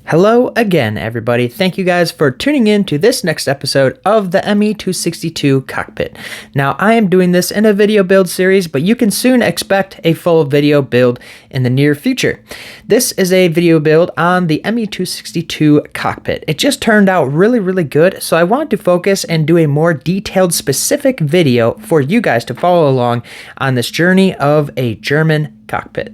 Hello again, everybody. Thank you guys for tuning in to this next episode of the Me262 Cockpit. Now, I am doing this in a video build series, but you can soon expect a full video build in the near future. This is a video build on the Me262 Cockpit. It just turned out really good, so I wanted to focus and do a more detailed, specific video for you guys to follow along on this journey of a German cockpit.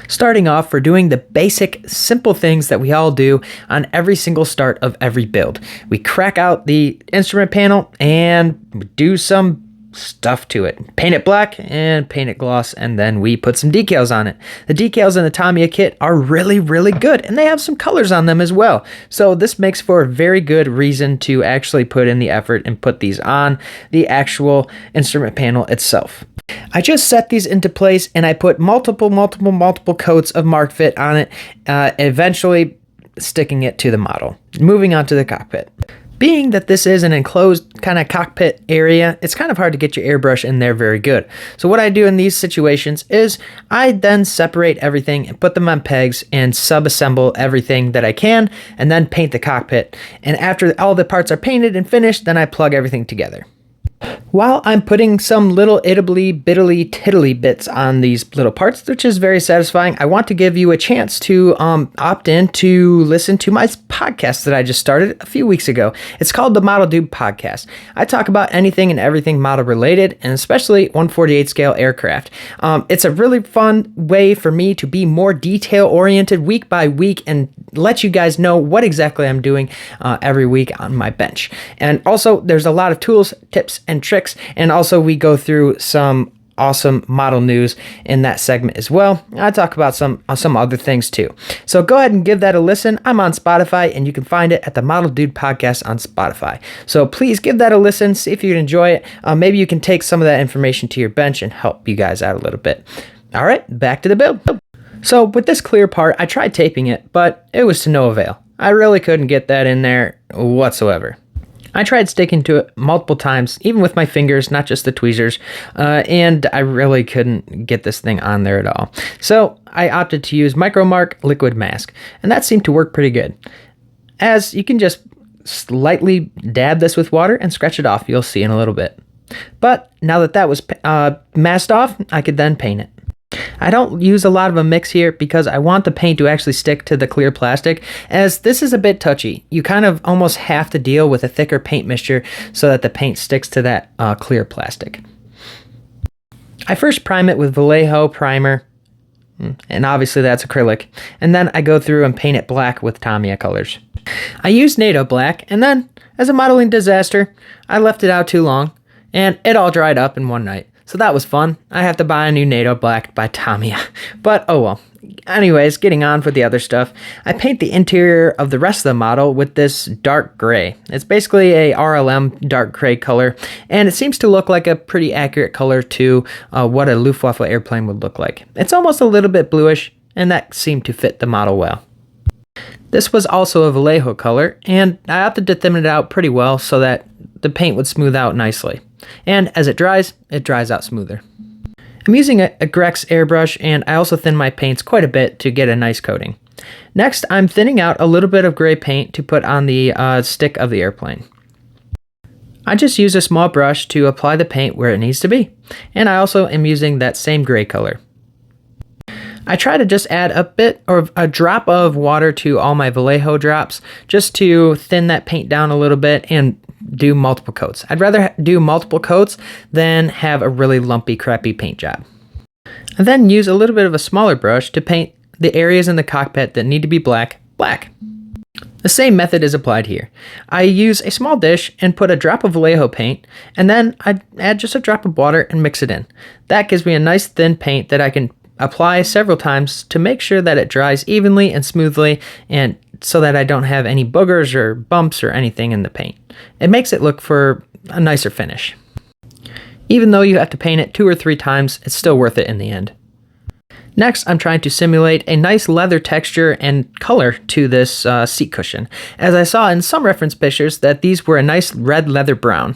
Starting off, we're doing the basic, simple things that we all do on every single start of every build. We crack out the instrument panel and do some stuff to it. Paint it black and paint it gloss, and then we put some decals on it. The decals in the Tamiya kit are really good, and they have some colors on them as well. So this makes for a very good reason to actually put in the effort and put these on the actual instrument panel itself. I just set these into place and I put multiple coats of Mark Fit on it, eventually sticking it to the model. Moving on to the cockpit. Being that this is an enclosed kind of cockpit area, it's kind of hard to get your airbrush in there very good. So what I do in these situations is I then separate everything and put them on pegs and sub-assemble everything that I can and then paint the cockpit. And after all the parts are painted and finished, then I plug everything together. While I'm putting some little biddly tiddly bits on these little parts, which is very satisfying, I want to give you a chance to opt in to listen to my podcast that I just started a few weeks ago. It's called the Model Dude Podcast. I talk about anything and everything model related, and especially 1/48 scale aircraft. It's a really fun way for me to be more detail oriented week by week and let you guys know what exactly I'm doing every week on my bench. And also, there's a lot of tools, tips, and tricks, and also we go through some awesome model news in that segment as well. I talk about some other things too. So go ahead and give that a listen. I'm on Spotify, and you can find it at the Model Dude Podcast on Spotify. So please give that a listen, see if you can enjoy it. Maybe you can take some of that information to your bench and help you guys out a little bit. All right, back to the build. So with this clear part, I tried taping it, but it was to no avail. I really couldn't get that in there whatsoever. I tried sticking to it multiple times, even with my fingers, not just the tweezers, and I really couldn't get this thing on there at all. So I opted to use Micromark Liquid Mask, and that seemed to work pretty good. As you can just slightly dab this with water and scratch it off, you'll see in a little bit. But now that that was masked off, I could then paint it. I don't use a lot of a mix here because I want the paint to actually stick to the clear plastic, as this is a bit touchy. You kind of almost have to deal with a thicker paint mixture so that the paint sticks to that clear plastic. I first prime it with Vallejo primer, and obviously that's acrylic, and then I go through and paint it black with Tamiya colors. I used NATO black, and then, as a modeling disaster, I left it out too long, and it all dried up in one night. So that was fun. I have to buy a new NATO black by Tamiya, but oh well. Anyways, getting on for the other stuff, I paint the interior of the rest of the model with this dark gray. It's basically a RLM dark gray color, and it seems to look like a pretty accurate color to what a Luftwaffe airplane would look like. It's almost a little bit bluish, and that seemed to fit the model well. This was also a Vallejo color, and I opted to thin it out pretty well so that the paint would smooth out nicely. And as it dries out smoother. I'm using a Grex airbrush, and I also thin my paints quite a bit to get a nice coating. Next, I'm thinning out a little bit of gray paint to put on the stick of the airplane. I just use a small brush to apply the paint where it needs to be, and I also am using that same gray color. I try to just add a bit or a drop of water to all my Vallejo drops just to thin that paint down a little bit and do multiple coats. I'd rather do multiple coats than have a really lumpy, crappy paint job. I then use a little bit of a smaller brush to paint the areas in the cockpit that need to be black. The same method is applied here. I use a small dish and put a drop of Vallejo paint, and then I add just a drop of water and mix it in. That gives me a nice thin paint that I can apply several times to make sure that it dries evenly and smoothly, and so that I don't have any boogers or bumps or anything in the paint. It makes it look for a nicer finish. Even though you have to paint it 2 or 3 times, it's still worth it in the end. Next, I'm trying to simulate a nice leather texture and color to this seat cushion, as I saw in some reference pictures that these were a nice red leather brown.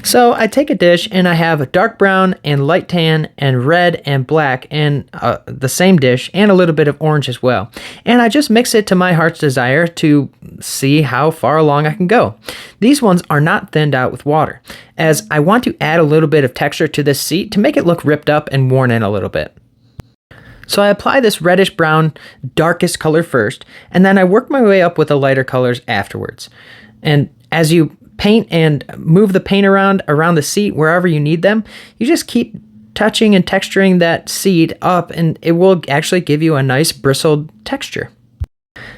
So I take a dish and I have dark brown and light tan and red and black in the same dish and a little bit of orange as well. And I just mix it to my heart's desire to see how far along I can go. These ones are not thinned out with water, as I want to add a little bit of texture to this seat to make it look ripped up and worn in a little bit. So I apply this reddish brown darkest color first, and then I work my way up with the lighter colors afterwards. And as you paint and move the paint around the seat wherever you need them, you just keep touching and texturing that seat up, and it will actually give you a nice bristled texture.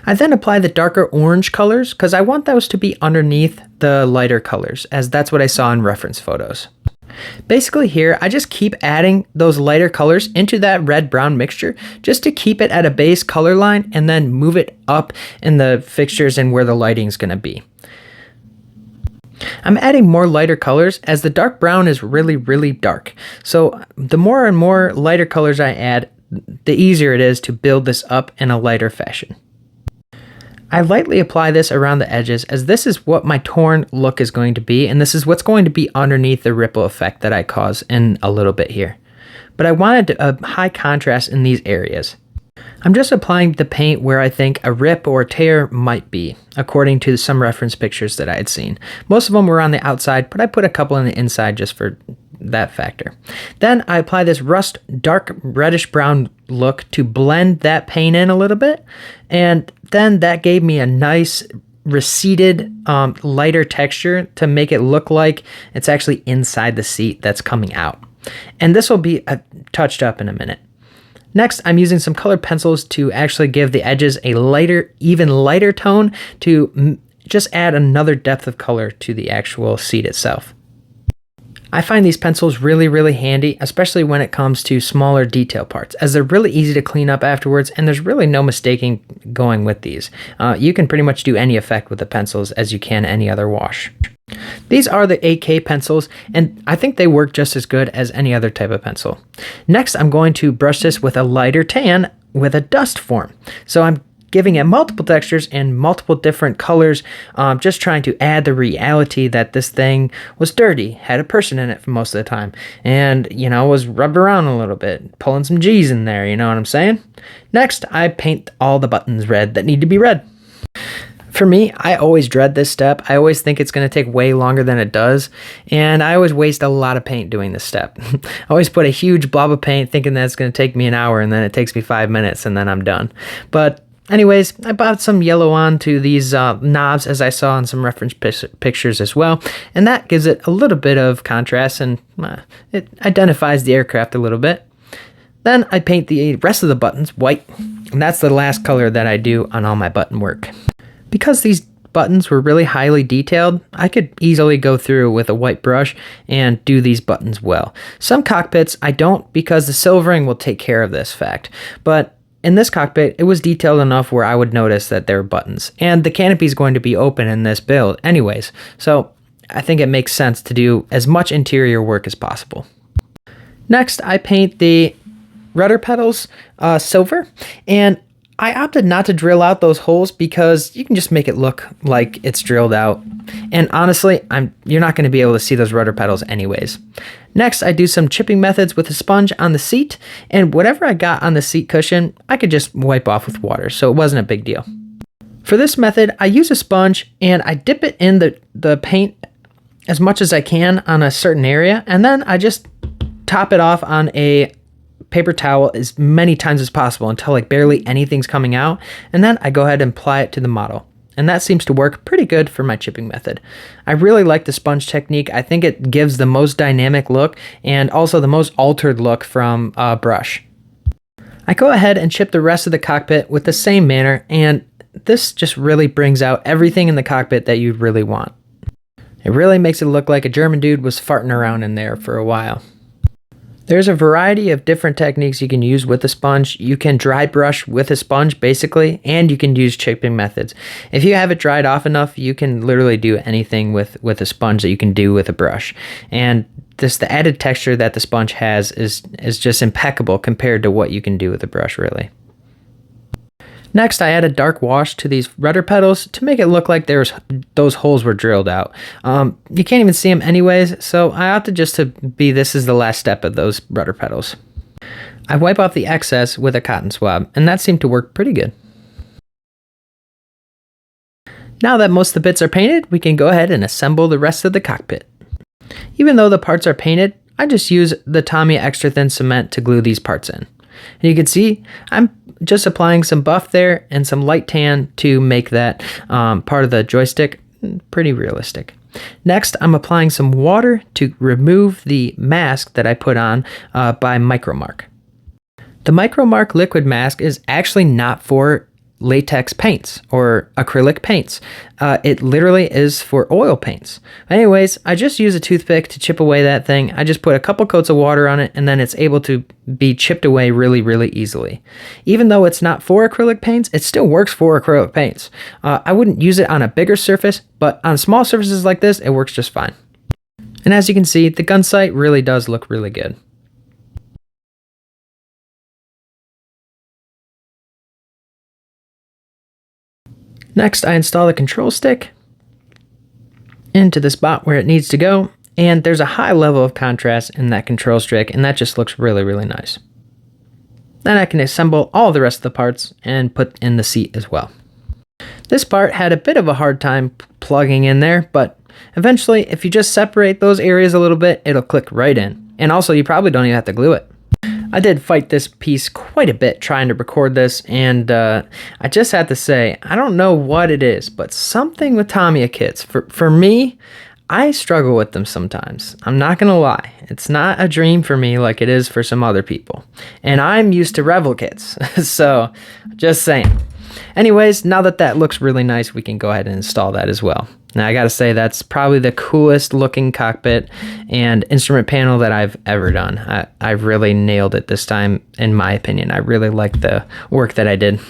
I then apply the darker orange colors because I want those to be underneath the lighter colors, as that's what I saw in reference photos. Basically here, I just keep adding those lighter colors into that red-brown mixture just to keep it at a base color line and then move it up in the fixtures and where the lighting is going to be. I'm adding more lighter colors as the dark brown is really, really dark. So the more and more lighter colors I add, the easier it is to build this up in a lighter fashion. I lightly apply this around the edges as this is what my torn look is going to be, and this is what's going to be underneath the ripple effect that I cause in a little bit here. But I wanted a high contrast in these areas. I'm just applying the paint where I think a rip or a tear might be, according to some reference pictures that I had seen. Most of them were on the outside, but I put a couple on the inside just for that factor. Then I apply this rust dark reddish brown look to blend that paint in a little bit, and then that gave me a nice receded lighter texture to make it look like it's actually inside the seat that's coming out. And this will be touched up in a minute. Next, I'm using some colored pencils to actually give the edges a lighter, even lighter tone to just add another depth of color to the actual seat itself. I find these pencils really, really handy, especially when it comes to smaller detail parts, as they're really easy to clean up afterwards, and there's really no mistaking going with these. You can pretty much do any effect with the pencils as you can any other wash. These are the AK pencils, and I think they work just as good as any other type of pencil. Next, I'm going to brush this with a lighter tan with a dust form. So I'm giving it multiple textures and multiple different colors, just trying to add the reality that this thing was dirty, had a person in it for most of the time, and, was rubbed around a little bit, pulling some G's in there, you know what I'm saying? Next, I paint all the buttons red that need to be red. For me, I always dread this step. I always think it's going to take way longer than it does, and I always waste a lot of paint doing this step. I always put a huge blob of paint thinking that it's going to take me an hour, and then it takes me 5 minutes, and then I'm done. But anyways, I bought some yellow on to these knobs, as I saw in some reference pictures as well, and that gives it a little bit of contrast, and it identifies the aircraft a little bit. Then I paint the rest of the buttons white, and that's the last color that I do on all my button work. Because these buttons were really highly detailed, I could easily go through with a white brush and do these buttons well. Some cockpits I don't, because the silvering will take care of this fact, but in this cockpit, it was detailed enough where I would notice that there were buttons. And the canopy is going to be open in this build anyways, so I think it makes sense to do as much interior work as possible. Next, I paint the rudder pedals silver, and I opted not to drill out those holes because you can just make it look like it's drilled out. And honestly, you're not going to be able to see those rudder pedals anyways. Next, I do some chipping methods with a sponge on the seat, and whatever I got on the seat cushion, I could just wipe off with water, so it wasn't a big deal. For this method, I use a sponge and I dip it in the paint as much as I can on a certain area, and then I just top it off on a paper towel as many times as possible until like barely anything's coming out, and then I go ahead and apply it to the model. And that seems to work pretty good for my chipping method. I really like the sponge technique. I think it gives the most dynamic look and also the most altered look from a brush. I go ahead and chip the rest of the cockpit with the same manner, and this just really brings out everything in the cockpit that you'd really want. It really makes it look like a German dude was farting around in there for a while. There's a variety of different techniques you can use with a sponge. You can dry brush with a sponge, basically, and you can use chipping methods. If you have it dried off enough, you can literally do anything with a sponge that you can do with a brush. And the added texture that the sponge has is just impeccable compared to what you can do with a brush, really. Next, I added dark wash to these rudder pedals to make it look like those holes were drilled out. You can't even see them anyways, so I opted just to be this is the last step of those rudder pedals. I wipe off the excess with a cotton swab, and that seemed to work pretty good. Now that most of the bits are painted, we can go ahead and assemble the rest of the cockpit. Even though the parts are painted, I just use the Tamiya extra thin cement to glue these parts in. And you can see I'm just applying some buff there and some light tan to make that part of the joystick pretty realistic. Next, I'm applying some water to remove the mask that I put on by Micromark. The Micromark liquid mask is actually not for latex paints or acrylic paints. It literally is for oil paints. Anyways, I just use a toothpick to chip away that thing. I just put a couple coats of water on it and then it's able to be chipped away really, really easily. Even though it's not for acrylic paints, it still works for acrylic paints. I wouldn't use it on a bigger surface, but on small surfaces like this, it works just fine. And as you can see, the gun sight really does look really good. Next, I install the control stick into the spot where it needs to go, and there's a high level of contrast in that control stick, and that just looks really, really nice. Then I can assemble all the rest of the parts and put in the seat as well. This part had a bit of a hard time plugging in there, but eventually, if you just separate those areas a little bit, it'll click right in. And also, you probably don't even have to glue it. I did fight this piece quite a bit trying to record this, and I just have to say, I don't know what it is, but something with Tamiya kits. For me, I struggle with them sometimes. I'm not going to lie. It's not a dream for me like it is for some other people. And I'm used to Revel kits, so just saying. Anyways, now that that looks really nice, we can go ahead and install that as well. Now, I gotta say, that's probably the coolest looking cockpit and instrument panel that I've ever done. I really nailed it this time, in my opinion. I really like the work that I did.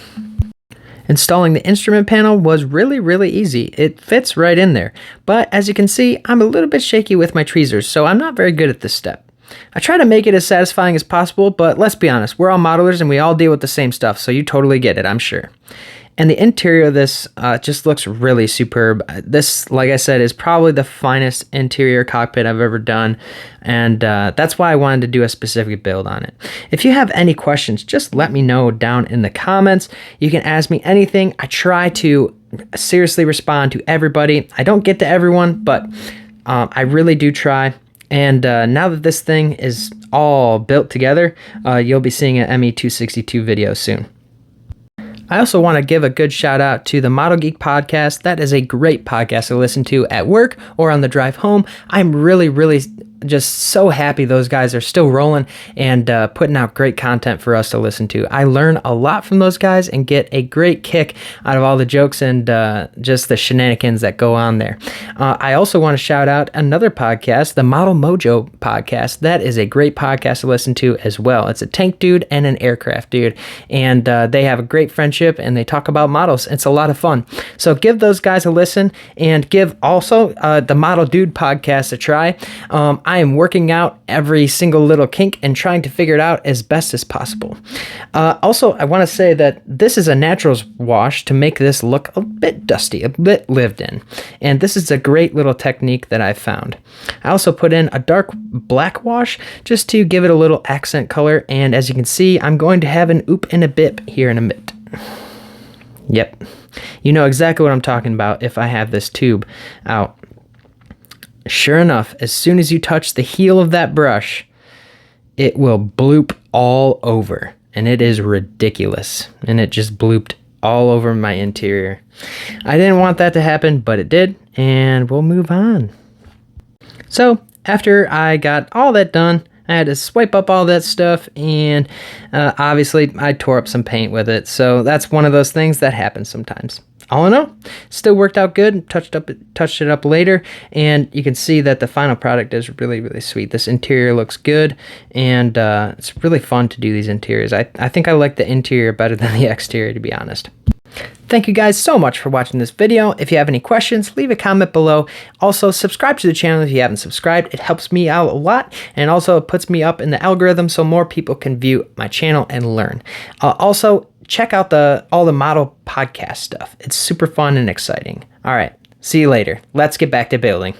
Installing the instrument panel was really, really easy. It fits right in there. But as you can see, I'm a little bit shaky with my tweezers, so I'm not very good at this step. I try to make it as satisfying as possible, but let's be honest, we're all modelers and we all deal with the same stuff, so you totally get it, I'm sure. And the interior of this just looks really superb. This, like I said, is probably the finest interior cockpit I've ever done, and that's why I wanted to do a specific build on it. If you have any questions, just let me know down in the comments. You can ask me anything. I try to seriously respond to everybody. I don't get to everyone, but I really do try. And now that this thing is all built together, you'll be seeing an Me262 video soon. I also want to give a good shout out to the Model Geek podcast. That is a great podcast to listen to at work or on the drive home. I'm really, really just so happy those guys are still rolling and putting out great content for us to listen to. I learn a lot from those guys and get a great kick out of all the jokes and just the shenanigans that go on there. I also want to shout out another podcast, the Model Mojo podcast. That is a great podcast to listen to as well. It's a tank dude and an aircraft dude, and they have a great friendship and they talk about models. It's a lot of fun. So give those guys a listen and give also the Model Dude podcast a try. I am working out every single little kink and trying to figure it out as best as possible. Also, I want to say that this is a naturals wash to make this look a bit dusty, a bit lived in. And this is a great little technique that I found. I also put in a dark black wash just to give it a little accent color. And as you can see, I'm going to have an oop and a bip here in a bit. Yep. You know exactly what I'm talking about if I have this tube out. Sure enough, as soon as you touch the heel of that brush, it will bloop all over. And it is ridiculous. And it just blooped all over my interior. I didn't want that to happen, but it did. And we'll move on. So, after I got all that done, I had to swipe up all that stuff, and obviously I tore up some paint with it. So that's one of those things that happens sometimes. All in all, still worked out good. Touched it up later, and you can see that the final product is really, really sweet. This interior looks good, and it's really fun to do these interiors. I think I like the interior better than the exterior, to be honest. Thank you guys so much for watching this video. If you have any questions, leave a comment below. Also, subscribe to the channel if you haven't subscribed. It helps me out a lot, and also it puts me up in the algorithm so more people can view my channel and learn. Also, check out all the model podcast stuff. It's super fun and exciting. All right, see you later. Let's get back to building.